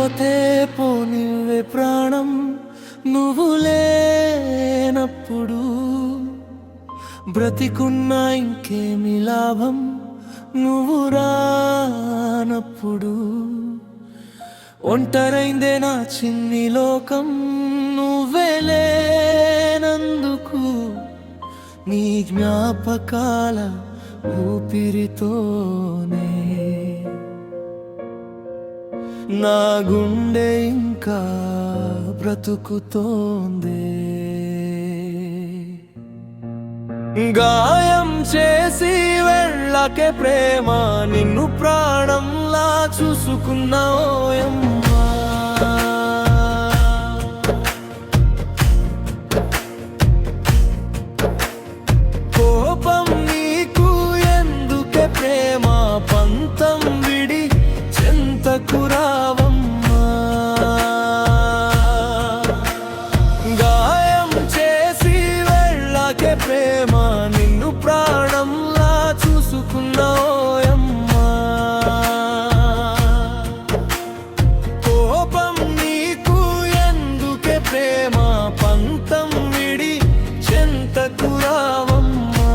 పోతే పోనివే ప్రాణం నువ్వు లేనప్పుడు, బ్రతికున్నా ఇంకేమి లాభం నువ్వు రానప్పుడు. ఒంటరైందే నా చిన్ని లోకం నువ్వే లేనందుకు, నీ జ్ఞాపకాల ఊపిరితోనే నా గుండె ఇంకా బ్రతుకుతోందే. గాయం చేసి వెళ్ళకే ప్రేమ, నిన్ను ప్రాణంలా చూసుకున్న ఓయమ్మా. కోపం నీకు ఎందుకే ప్రేమ, పంతం విడి చెంతకు రావమ్మా. గాయం చేసి వెళ్ళకే ప్రేమ, నిన్ను ప్రాణంలా చూసుకున్న ఓయమ్మా. కోపం నీకు ఎందుకే ప్రేమ, పంతం విడి చెంతకు రావమ్మా.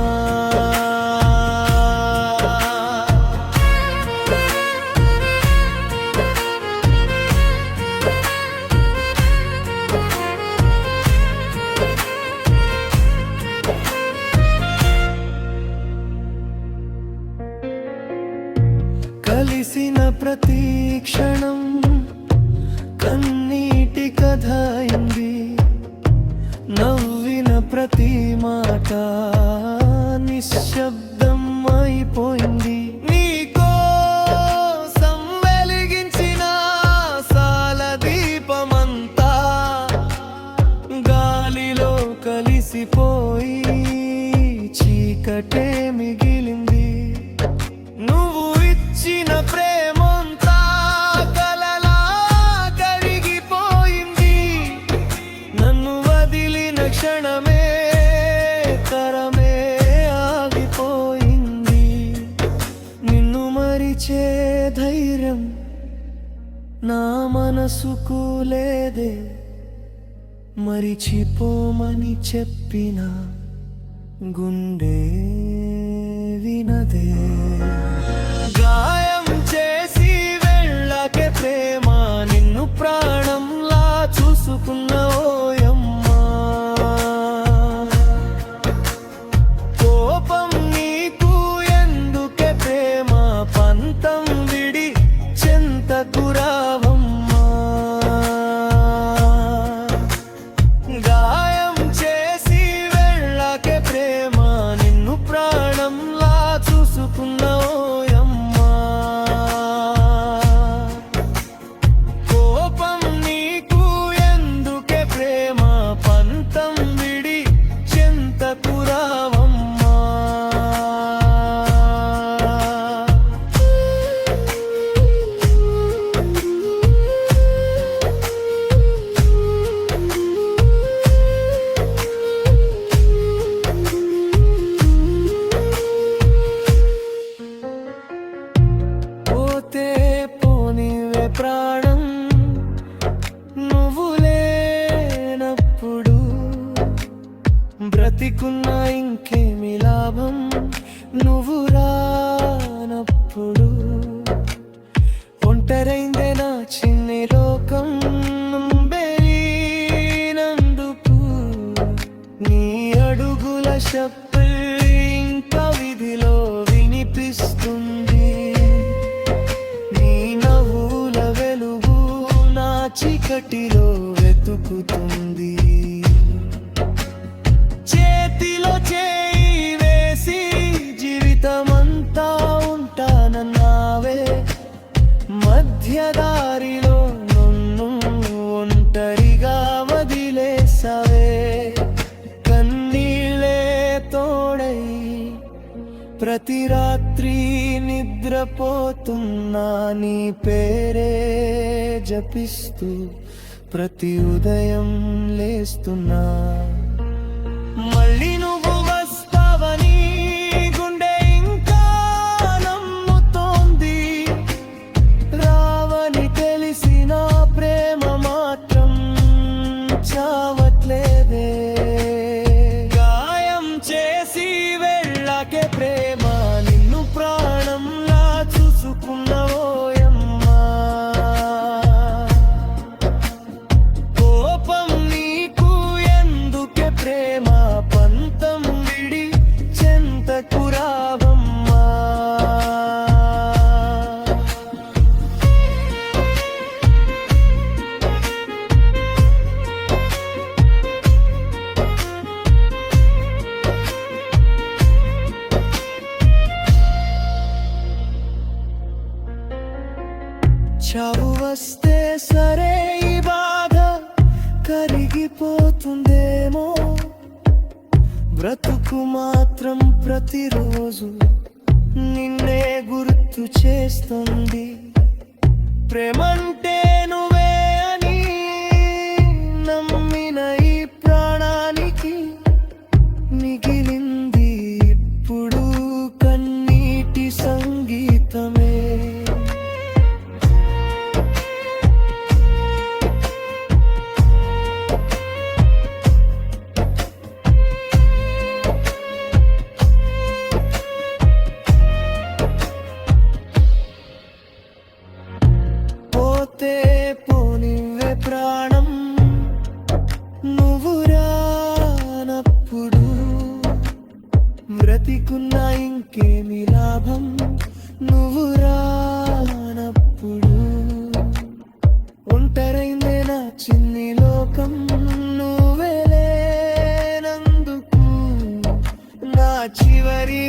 కలిసిన ప్రతి క్షణం కన్నీటి కథ అయింది, నవ్విన ప్రతి మాట నిశ్శబ్దం అయిపోయింది. నీకోసం వెలిగించిన సాల దీపమంతా గాలిలో కలిసిపోయి చీకటే మిగిలింది. నువ్వు ఇచ్చిన ప్రేమంతా కలలా కరిగిపోయింది. నన్ను వదిలిన క్షణమే తరమే ఆగిపోయింది. నిన్ను మరిచే ధైర్యం నా మనసుకు లేదే, మరిచిపోమని చెప్పిన గుండె వినదే. గాయం చేసి వెళ్ళకే ప్రేమ, నిన్ను ప్రాణంలా చూసుకున్న ఓయమ్మా. కోపం నీకు ఎందుకే ప్రేమ, పంతం విడి చెంతకు రావమ్మా. గాయం చేసి వెళ్ళకే ప్రేమ, నిన్ను ప్రాణంలా చూసుకున్న ఓయమ్మా. కోపం నీకు ఎందుకే ప్రేమ, పంతం విడి చెంతకు రావమ్మా. పోతే పోనివే ప్రాణం నువ్వు లేనప్పుడు, బ్రతికున్నా ఇంకేమి లాభం నువ్వు రానప్పుడు. ఒంటరైందే నా చిన్ని లోకం బెరినందుకు, నీ అడుగుల శబ్దం ఇంకా విధిలో వినిపిస్తుంది. నీ నవ్వుల వెలుగు నా చీకటిలో వెతుకుతుంది. చేతిలో చేయి వేసి జీవితమంతా ఉంటానన్నావే, మధ్యదారిలో నన్ను ఒంటరిగా వదిలేసావే. కన్నీళ్ళే తోడై ప్రతి రాత్రి నిద్రపోతున్నా, నీ పేరే జపిస్తూ ప్రతి ఉదయం లేస్తున్నా. మళ్ళీ నువ్వు వస్తావని గుండె ఇంకా నమ్ముతోంది, రావని తెలిసిన చావు వస్తే సరే ఈ బాధ కరిగిపోతుందేమో, బ్రతుకు మాత్రం ప్రతిరోజు నిన్నే గుర్తు చేస్తుంది. ప్రేమంటే నువ్వే అని నమ్మిన ఈ ప్రాణానికి మిగిలింది ఇప్పుడు కన్నీటి సంగీతమే. పోతే పోనివే ప్రాణం నువ్వు రానప్పుడు, బ్రతికున్నా ఇంకేమి లాభం నువ్వు రానప్పుడు. ఒంటరైందే నా చిన్ని లోకం నువ్వే లేనందుకు, నా చివరి